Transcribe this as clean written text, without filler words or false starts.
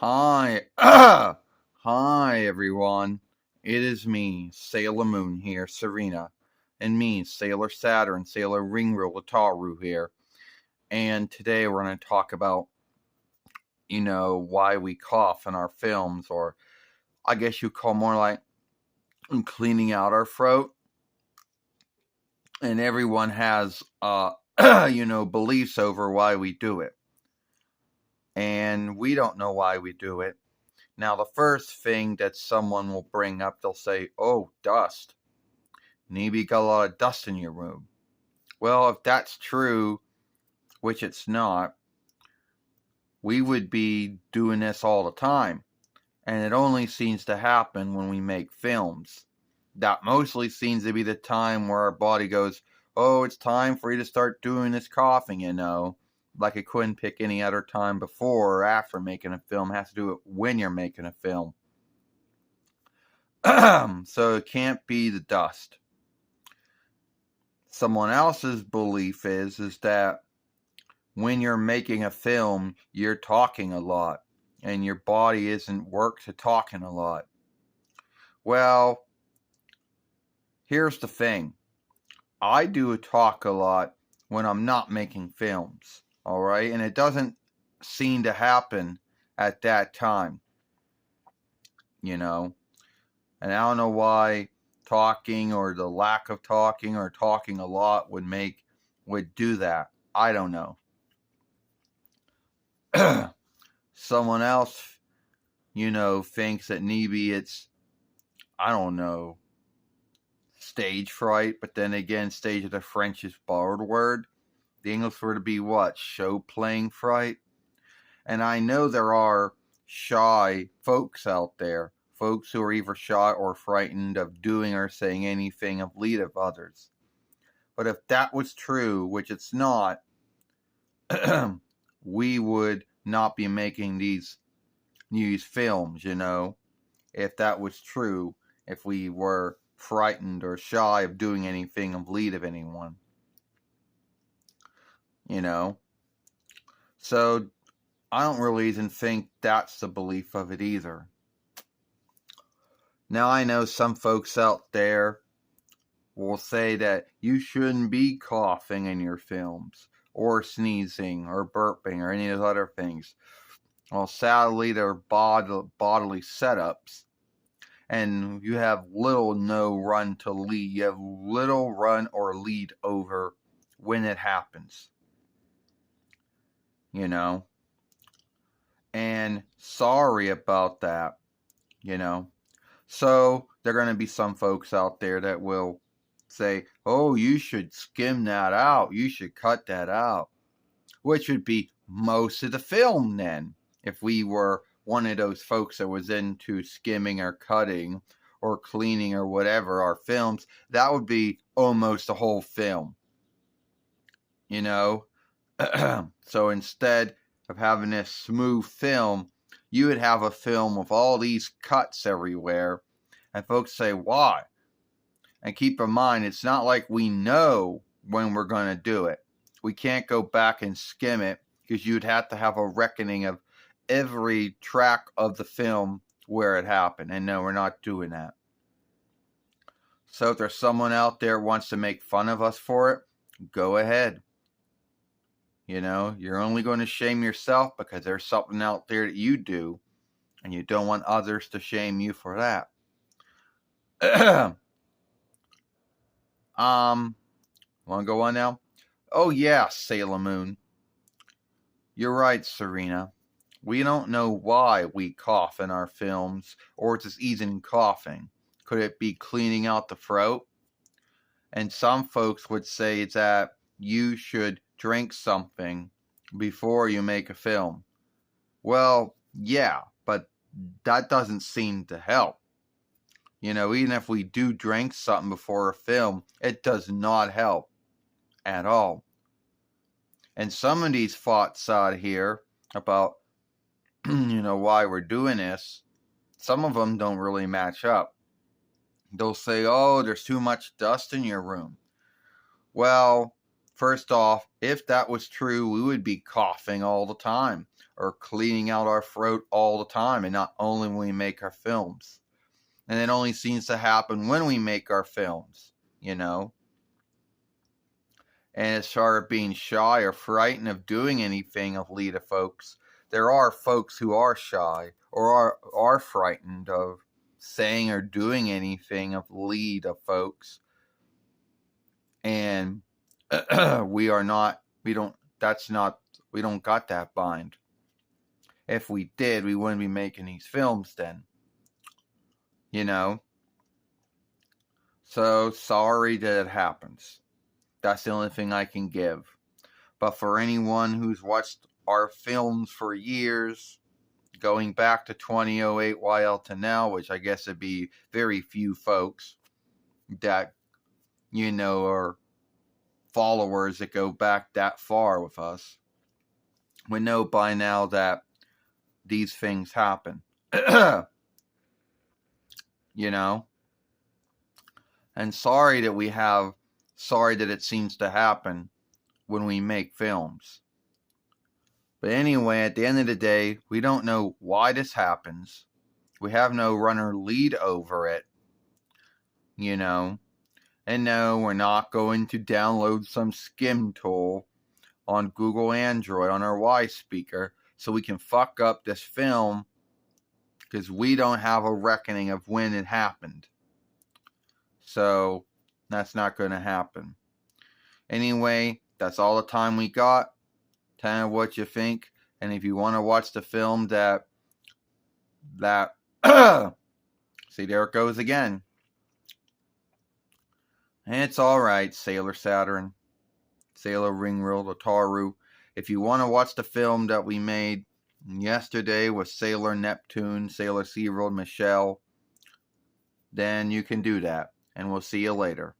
Hi, hi everyone. It is me, Sailor Moon here, Serena, and me, Sailor Saturn, Sailor Ringru Lataru here. And today we're going to talk about, why we cough in our films, or I guess you call more like cleaning out our throat. And everyone has, beliefs over why we do it. And we don't know why we do it. Now, the first thing that someone will bring up, they'll say, oh, dust. Maybe you got a lot of dust in your room. Well, if that's true, which it's not, we would be doing this all the time. And it only seems to happen when we make films. That mostly seems to be the time where our body goes, oh, it's time for you to start doing this coughing. Like it couldn't pick any other time before or after making a film. It has to do it when you're making a film. So it can't be the dust. Someone else's belief is that when you're making a film, you're talking a lot, and your body isn't worked to talking a lot. Well, here's the thing. I do talk a lot when I'm not making films, all right? And it doesn't seem to happen at that time, And I don't know why talking or the lack of talking or talking a lot would do that. I don't know. Someone else, thinks that maybe it's, I don't know, stage fright, but then again, stage of the French is borrowed word. The English word to be what? Show playing fright. And I know there are shy folks out there, folks who are either shy or frightened of doing or saying anything of lead of others. But if that was true, which it's not, we would not be making these films, if that was true, if we were frightened or shy of doing anything of lead of anyone. So I don't really even think that's the belief of it either. Now I know some folks out there will say that you shouldn't be coughing in your films, or sneezing, or burping, or any of those other things. Well, sadly, they're bodily setups, and you have little no run to lead. You have little run or lead over when it happens. And sorry about that, So there are going to be some folks out there that will say, oh, you should skim that out. You should cut that out. Which would be most of the film then. If we were one of those folks that was into skimming or cutting or cleaning or whatever our films, that would be almost the whole film. So instead of having this smooth film, you would have a film with all these cuts everywhere. And folks say, why? And keep in mind, it's not like we know when we're going to do it. We can't go back and skim it because you'd have to have a reckoning of every track of the film where it happened. And no, we're not doing that. So if there's someone out there who wants to make fun of us for it, go ahead. You're only going to shame yourself because there's something out there that you do, and you don't want others to shame you for that. Want to go on now? Oh yeah, Sailor Moon. You're right, Serena. We don't know why we cough in our films, or just even coughing. Could it be cleaning out the throat? And some folks would say that you should drink something before you make a film. Well, yeah, but that doesn't seem to help. Even if we do drink something before a film, it does not help at all. And some of these thoughts out here about, why we're doing this, some of them don't really match up. They'll say, oh, there's too much dust in your room. Well, first off, if that was true, we would be coughing all the time. or cleaning out our throat all the time, and not only when we make our films. And it only seems to happen when we make our films, you know. And as far as being shy or frightened of doing anything of Lita folks, there are folks who are shy or are frightened of saying or doing anything of Lita folks. And we don't got that bind. If we did, we wouldn't be making these films then. You know? So sorry that it happens. That's the only thing I can give. But for anyone who's watched our films for years, going back to 2008 YL to now, which I guess would be very few folks that, you know, are followers that go back that far with us, we know by now that these things happen. You know? And sorry that it seems to happen when we make films. But anyway, at the end of the day, we don't know why this happens. We have no runner lead over it, you know. And no, we're not going to download some skim tool on Google Android on our Y speaker so we can fuck up this film, because we don't have a reckoning of when it happened. So that's not going to happen. Anyway, that's all the time we got. Tell me what you think. And if you want to watch the film that see, there it goes again. And it's alright, Sailor Saturn, Sailor Ringworld, Otaru. If you want to watch the film that we made yesterday with Sailor Neptune, Sailor SeaWorld, Michelle, then you can do that. And we'll see you later.